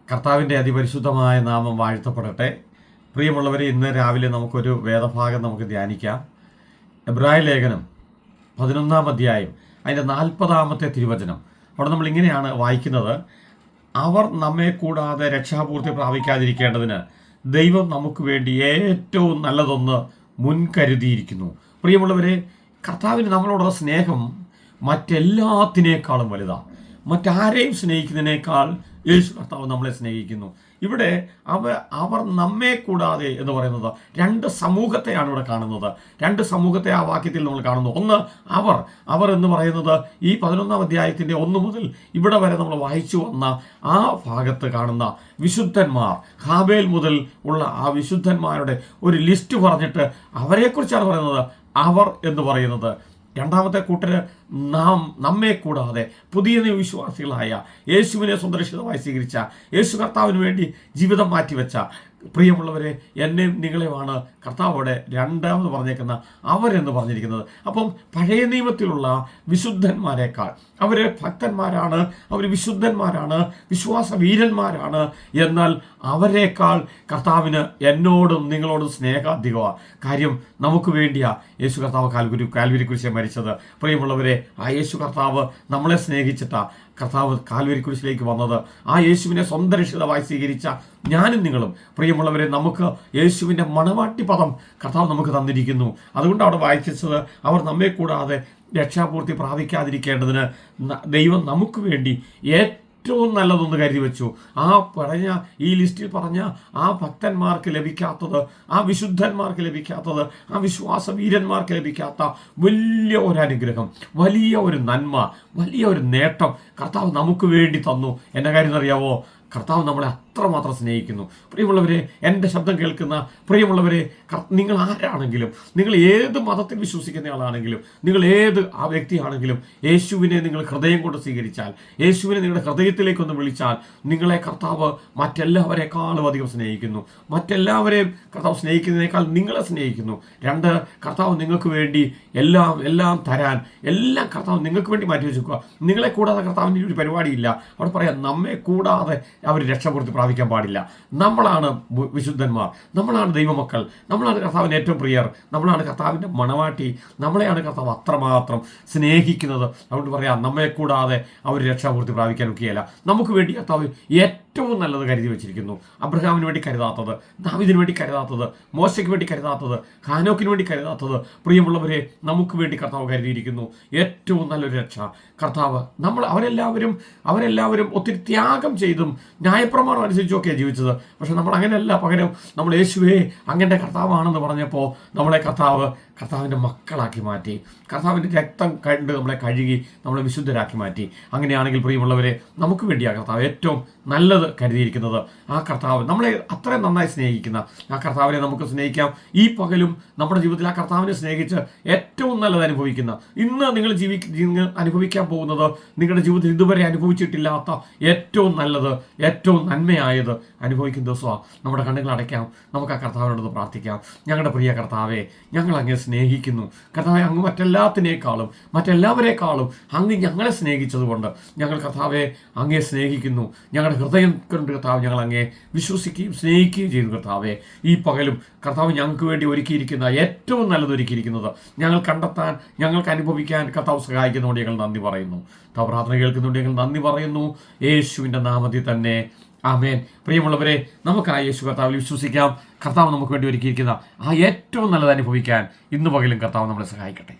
കർത്താവിൻ്റെ അതിപരിശുദ്ധമായ നാമം വാഴ്ത്തപ്പെടട്ടെ. പ്രിയമുള്ളവരെ, ഇന്ന് രാവിലെ നമുക്കൊരു വേദഭാഗം നമുക്ക് ധ്യാനിക്കാം. എബ്രായ ലേഖനം 11-ാം അധ്യായം അതിൻ്റെ 40-ാമത്തെ തിരുവചനം. അവിടെ നമ്മൾ ഇങ്ങനെയാണ് വായിക്കുന്നത്: അവർ നമ്മെ കൂടാതെ രക്ഷാപൂർത്തി പ്രാപിക്കാതിരിക്കേണ്ടതിന് ദൈവം നമുക്ക് വേണ്ടി ഏറ്റവും നല്ലതൊന്ന് മുൻകരുതിയിരിക്കുന്നു. പ്രിയമുള്ളവരെ, കർത്താവിന് നമ്മളോടുള്ള സ്നേഹം മറ്റെല്ലാത്തിനേക്കാളും വലുതാണ്. മറ്റാരെയും സ്നേഹിക്കുന്നതിനേക്കാൾ യേശു കർത്താവ് നമ്മളെ സ്നേഹിക്കുന്നു. ഇവിടെ അവർ നമ്മെ കൂടാതെ എന്ന് പറയുന്നത് രണ്ട് സമൂഹത്തെയാണ് ഇവിടെ കാണുന്നത്. രണ്ട് സമൂഹത്തെ ആ വാക്യത്തിൽ നമ്മൾ കാണുന്നു. ഒന്ന്, അവർ എന്ന് പറയുന്നത് ഈ 11-ാം അധ്യായത്തിൻ്റെ 1 മുതൽ ഇവിടെ വരെ നമ്മൾ വായിച്ചു വന്ന ആ ഭാഗത്ത് കാണുന്ന വിശുദ്ധന്മാർ, ഹാബേൽ മുതൽ ഉള്ള ആ വിശുദ്ധന്മാരുടെ ഒരു ലിസ്റ്റ് പറഞ്ഞിട്ട് അവരെക്കുറിച്ചാണ് പറയുന്നത്. അവർ എന്ന് പറയുന്നത് രണ്ടാമത്തെ കൂട്ടര് നമ്മെ കൂടാതെ പുതിയ വിശ്വാസികളായ യേശുവിനെ സുരക്ഷിതമായി സ്വീകരിച്ച, യേശു കർത്താവിന് വേണ്ടി ജീവിതം മാറ്റിവെച്ച പ്രിയമുള്ളവരെ, എന്നെയും നിങ്ങളെയുമാണ് കർത്താവോടെ രണ്ടാമത് പറഞ്ഞേക്കുന്ന അവരെന്ന് പറഞ്ഞിരിക്കുന്നത്. അപ്പം പഴയ നിയമത്തിലുള്ള വിശുദ്ധന്മാരെക്കാൾ അവർ ഭക്തന്മാരാണ്, അവർ വിശുദ്ധന്മാരാണ്, വിശ്വാസ വീരന്മാരാണ്. എന്നാൽ അവരെക്കാൾ കർത്താവിന് എന്നോടും നിങ്ങളോടും സ്നേഹാധികമാണ്. കാര്യം നമുക്ക് വേണ്ടിയാ യേശു കർത്താവ് കാൽവരി കുരിശിൽ മരിച്ചത്. പ്രിയമുള്ളവരെ, ആ യേശു കർത്താവ് നമ്മളെ സ്നേഹിച്ചിട്ടാ കർത്താവ് കാൽവരി കുരിശിലേക്ക് വന്നത്. ആ യേശുവിനെ സ്വന്തം രക്ഷിതാവായി സ്വീകരിച്ച ഞാനും നിങ്ങളും, പ്രിയമുള്ളവരെ, നമുക്ക് യേശുവിൻ്റെ മണവാട്ടി പദം കർത്താവ് നമുക്ക് തന്നിരിക്കുന്നു. അതുകൊണ്ട് അവിടെ വായിച്ചത്, അവർ നമ്മെ കൂടാതെ രക്ഷാപൂർത്തി പ്രാപിക്കാതിരിക്കേണ്ടതിന് ദൈവം നമുക്ക് വേണ്ടി ഏറ്റവും നല്ലതൊന്ന് കരുതി വെച്ചു. ഈ ലിസ്റ്റിൽ പറഞ്ഞ ആ ഭക്തന്മാർക്ക് ലഭിക്കാത്തത്, ആ വിശുദ്ധന്മാർക്ക് ലഭിക്കാത്തത്, ആ വിശ്വാസ വീരന്മാർക്ക് ലഭിക്കാത്ത വലിയ ഒരു അനുഗ്രഹം, വലിയ ഒരു നന്മ, വലിയ ഒരു നേട്ടം കർത്താവ് നമുക്ക് വേണ്ടി തന്നു. എന്ന കാര്യം അറിയാവോ? കർത്താവ് നമ്മളെ അത്രമാത്രം സ്നേഹിക്കുന്നു. പ്രിയമുള്ളവരെ, എൻ്റെ ശബ്ദം കേൾക്കുന്ന പ്രിയമുള്ളവരെ, നിങ്ങൾ ആരാണെങ്കിലും, നിങ്ങൾ ഏത് മതത്തിൽ വിശ്വസിക്കുന്ന ആളാണെങ്കിലും, നിങ്ങൾ ഏത് ആ വ്യക്തിയാണെങ്കിലും, യേശുവിനെ നിങ്ങൾ ഹൃദയം കൊണ്ട് സ്വീകരിച്ചാൽ, യേശുവിനെ നിങ്ങളുടെ ഹൃദയത്തിലേക്കൊന്ന് വിളിച്ചാൽ, നിങ്ങളെ കർത്താവ് മറ്റെല്ലാവരെക്കാളും അധികം സ്നേഹിക്കുന്നു. മറ്റെല്ലാവരെയും കർത്താവ് സ്നേഹിക്കുന്നതിനേക്കാൾ നിങ്ങളെ സ്നേഹിക്കുന്നു. രണ്ട്, കർത്താവ് നിങ്ങൾക്ക് വേണ്ടി എല്ലാം തരാൻ, എല്ലാം കർത്താവ് നിങ്ങൾക്ക് വേണ്ടി മാറ്റി വെച്ചേക്കുക. നിങ്ങളെ കൂടാതെ കർത്താവിൻ്റെ ഒരു പരിപാടിയില്ല. അവിടെ പറയാം, നമ്മെ കൂടാതെ അവർ രക്ഷപൂർത്തി പ്രാപിക്കാൻ പാടില്ല. നമ്മളാണ് വിശുദ്ധന്മാർ, നമ്മളാണ് ദൈവമക്കൾ, നമ്മളാണ് കർത്താവിൻ്റെ ഏറ്റവും പ്രിയർ, നമ്മളാണ് കർത്താവിൻ്റെ മണവാട്ടി, നമ്മളെയാണ് കർത്താവ് അത്രമാത്രം സ്നേഹിക്കുന്നത്. അതുകൊണ്ട് പറയാം, നമ്മെ കൂടാതെ അവർ രക്ഷാപൂർത്തി പ്രാപിക്കാൻ ഒക്കെയല്ല. നമുക്ക് വേണ്ടി കർത്താവ് ഏറ്റവും നല്ലത് കരുതി വെച്ചിരിക്കുന്നു. അബ്രഹാമിന് വേണ്ടി കരുതാത്തത്, ദാവീദിന് വേണ്ടി കരുതാത്തത്, മോശയ്ക്ക് വേണ്ടി കരുതാത്തത്, ഹാനോക്കിന് വേണ്ടി കരുതാത്തത്, പ്രിയമുള്ളവരെ, നമുക്ക് വേണ്ടി കർത്താവ് കരുതിയിരിക്കുന്നു. ഏറ്റവും നല്ലൊരു രക്ഷ കർത്താവ്. അവരെല്ലാവരും ഒത്തിരി ത്യാഗം ചെയ്തും ന്യായപ്രമാണം അനുസരിച്ചൊക്കെയാണ് ജീവിച്ചത്. പക്ഷെ നമ്മൾ അങ്ങനെയല്ല. പകരം നമ്മൾ യേശുവേ അങ്ങൻ്റെ കർത്താവാണെന്ന് പറഞ്ഞപ്പോൾ നമ്മളെ കർത്താവിൻ്റെ മക്കളാക്കി മാറ്റി. കർത്താവിൻ്റെ രക്തം കണ്ട് നമ്മളെ കഴുകി നമ്മളെ വിശുദ്ധരാക്കി മാറ്റി. അങ്ങനെയാണെങ്കിൽ പ്രിയമുള്ളവരെ, നമുക്ക് വേണ്ടിയാണ് കർത്താവ് ഏറ്റവും നല്ലത് കരുതിയിരിക്കുന്നത്. ആ കർത്താവ് നമ്മളെ അത്രയും നന്നായി സ്നേഹിക്കുന്ന ആ കർത്താവിനെ നമുക്ക് സ്നേഹിക്കാം. ഈ പകലും നമ്മുടെ ജീവിതത്തിൽ ആ കർത്താവിനെ സ്നേഹിച്ച് ഏറ്റവും നല്ലത് അനുഭവിക്കുന്ന, ഇന്ന് നിങ്ങൾ അനുഭവിക്കാൻ പോകുന്നത്, നിങ്ങളുടെ ജീവിതത്തിൽ ഇതുവരെ അനുഭവിച്ചിട്ടില്ലാത്ത ഏറ്റവും നല്ലത്, ഏറ്റവും നന്മയായത് അനുഭവിക്കുന്ന ദിവസമാണ്. നമ്മുടെ കണ്ണുകൾ അടയ്ക്കാം, നമുക്ക് ആ കർത്താവിനോട് പ്രാർത്ഥിക്കാം. ഞങ്ങളുടെ പ്രിയ കർത്താവെ, ഞങ്ങൾ അങ്ങേ സ്നേഹിക്കുന്നു. കർത്താവെ, അങ്ങ് മറ്റെല്ലാവരെക്കാളും അങ്ങ് ഞങ്ങളെ സ്നേഹിച്ചതുകൊണ്ട് ഞങ്ങൾ കർത്താവെ അങ്ങേ സ്നേഹിക്കുന്നു. ഞങ്ങളുടെ ഹൃദയം കൊണ്ട് കർത്താവ് ഞങ്ങൾ അങ്ങേ വിശ്വസിക്കുകയും സ്നേഹിക്കുകയും ചെയ്തു. കർത്താവെ, ഈ പകലും കർത്താവ് ഞങ്ങൾക്ക് വേണ്ടി ഒരുക്കിയിരിക്കുന്ന ഏറ്റവും നല്ലത് ഒരുക്കിയിരിക്കുന്നത് ഞങ്ങൾ കണ്ടെത്താൻ, ഞങ്ങൾക്ക് അനുഭവിക്കാൻ കർത്താവ് സഹായിക്കുന്നതുകൊണ്ട് ഞങ്ങൾ നന്ദി പറയുന്നു. പ്രാർത്ഥന കേൾക്കുന്നുണ്ട് ഞങ്ങൾ നന്ദി പറയുന്നു. യേശുവിൻ്റെ നാമത്തിൽ തന്നെ, ആമേൻ. പ്രിയമുള്ളവരെ, നമുക്ക് ആ യേശു കർത്താവിൽ വിശ്വസിക്കാം. കർത്താവ് നമുക്ക് വേണ്ടി ഒരുക്കിയിരിക്കുന്ന ആ ഏറ്റവും നല്ലത് അനുഭവിക്കാൻ ഇന്ന് പകലും കർത്താവ് നമ്മളെ സഹായിക്കട്ടെ.